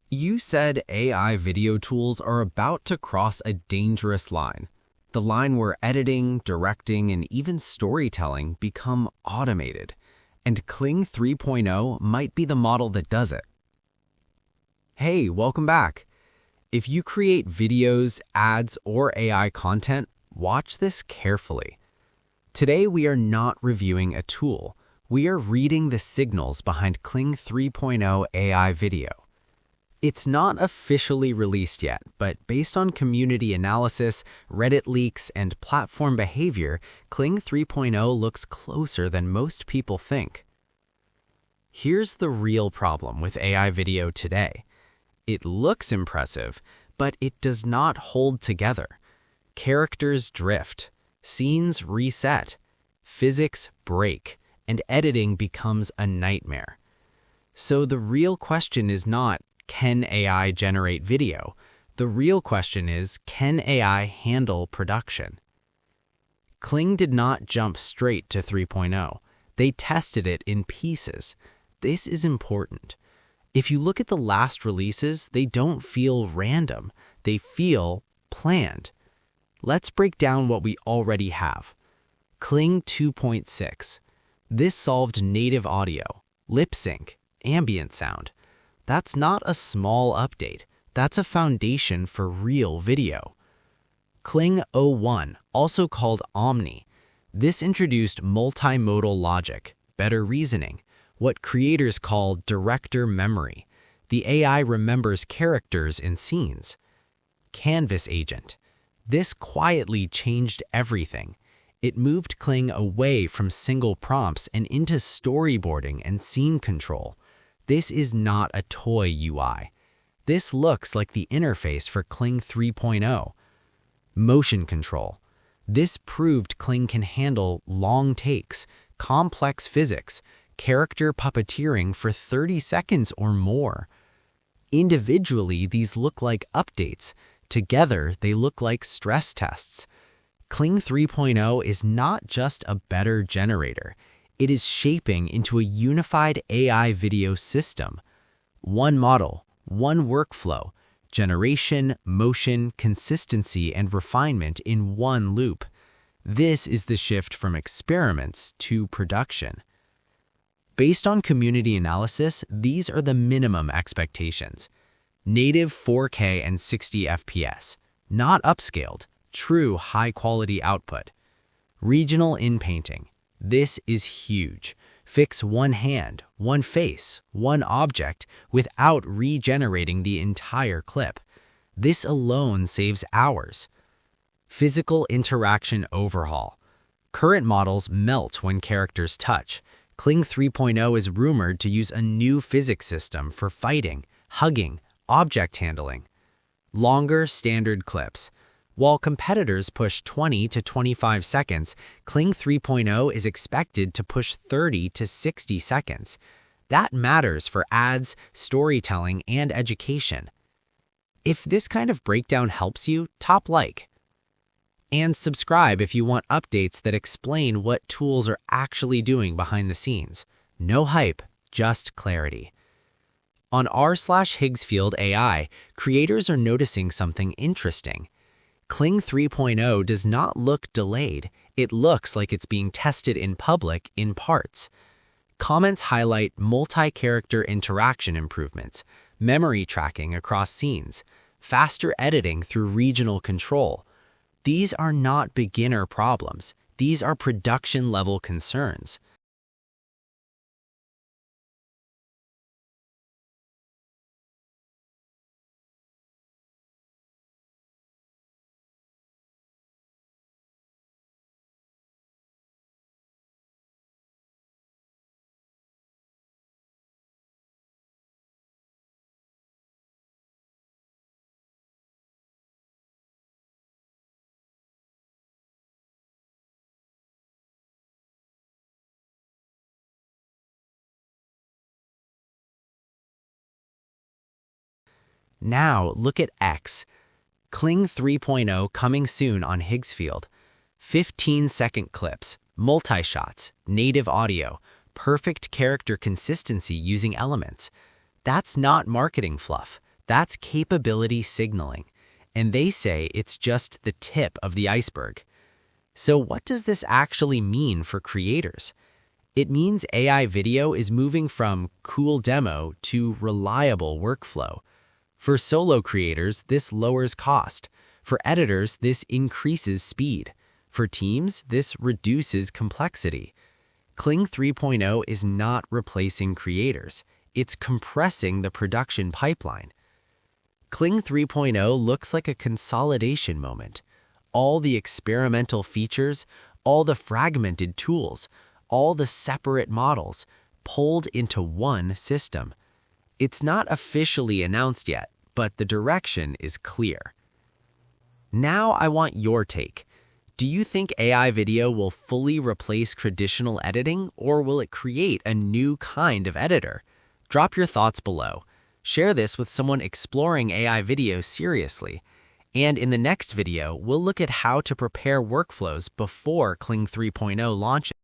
You said AI video tools are about to cross a dangerous line. The line where editing, directing, and even storytelling become automated. And Kling 3.0 might be the model that does it. Hey, welcome back. If you create videos, ads, or AI content, watch this carefully. Today we are not reviewing a tool. We are reading the signals behind Kling 3.0 AI video. It's not officially released yet, but based on community analysis, Reddit leaks, and platform behavior, Kling 3.0 looks closer than most people think. Here's the real problem with AI video today. It looks impressive, but it does not hold together. Characters drift, scenes reset, physics break, and editing becomes a nightmare. So the real question is not, can AI generate video? The real question is, can AI handle production? Kling did not jump straight to 3.0. They tested it in pieces. This is important. If you look at the last releases, they don't feel random. They feel planned. Let's break down what we already have. Kling 2.6. This solved native audio, lip sync, ambient sound. That's not a small update. That's a foundation for real video. Kling 0.1, also called Omni. This introduced multimodal logic, better reasoning, what creators call director memory. The AI remembers characters in scenes. Canvas Agent. This quietly changed everything. It moved Kling away from single prompts and into storyboarding and scene control. This is not a toy UI. This looks like the interface for Kling 3.0. Motion control. This proved Kling can handle long takes, complex physics, character puppeteering for 30 seconds or more. Individually, these look like updates. Together, they look like stress tests. Kling 3.0 is not just a better generator. It is shaping into a unified AI video system. One model, one workflow, generation, motion, consistency, and refinement in one loop. This is the shift from experiments to production. Based on community analysis, these are the minimum expectations. Native 4K and 60 FPS, not upscaled, true high-quality output. Regional in-painting. This is huge. Fix one hand, one face, one object without regenerating the entire clip. This alone saves hours. Physical interaction overhaul. Current models melt when characters touch. Kling 3.0 is rumored to use a new physics system for fighting, hugging, object handling. Longer standard clips. While competitors push 20 to 25 seconds, Kling 3.0 is expected to push 30 to 60 seconds. That matters for ads, storytelling, and education. If this kind of breakdown helps you, top like. And subscribe if you want updates that explain what tools are actually doing behind the scenes. No hype, just clarity. On r/Higgsfield AI, creators are noticing something interesting. Kling 3.0 does not look delayed. It looks like it's being tested in public in parts. Comments highlight multi-character interaction improvements, memory tracking across scenes, faster editing through regional control. These are not beginner problems. These are production-level concerns. Now look at X. Kling 3.0 coming soon on Higgsfield. 15-second clips, multi-shots, native audio, perfect character consistency using elements. That's not marketing fluff. That's capability signaling, and they say it's just the tip of the iceberg. So what does this actually mean for creators? It means AI video is moving from cool demo to reliable workflow. For solo creators, this lowers cost. For editors, this increases speed. For teams, this reduces complexity. Kling 3.0 is not replacing creators. It's compressing the production pipeline. Kling 3.0 looks like a consolidation moment. All the experimental features, all the fragmented tools, all the separate models pulled into one system. It's not officially announced yet, but the direction is clear. Now I want your take. Do you think AI video will fully replace traditional editing, or will it create a new kind of editor? Drop your thoughts below. Share this with someone exploring AI video seriously. And in the next video, we'll look at how to prepare workflows before Kling 3.0 launches.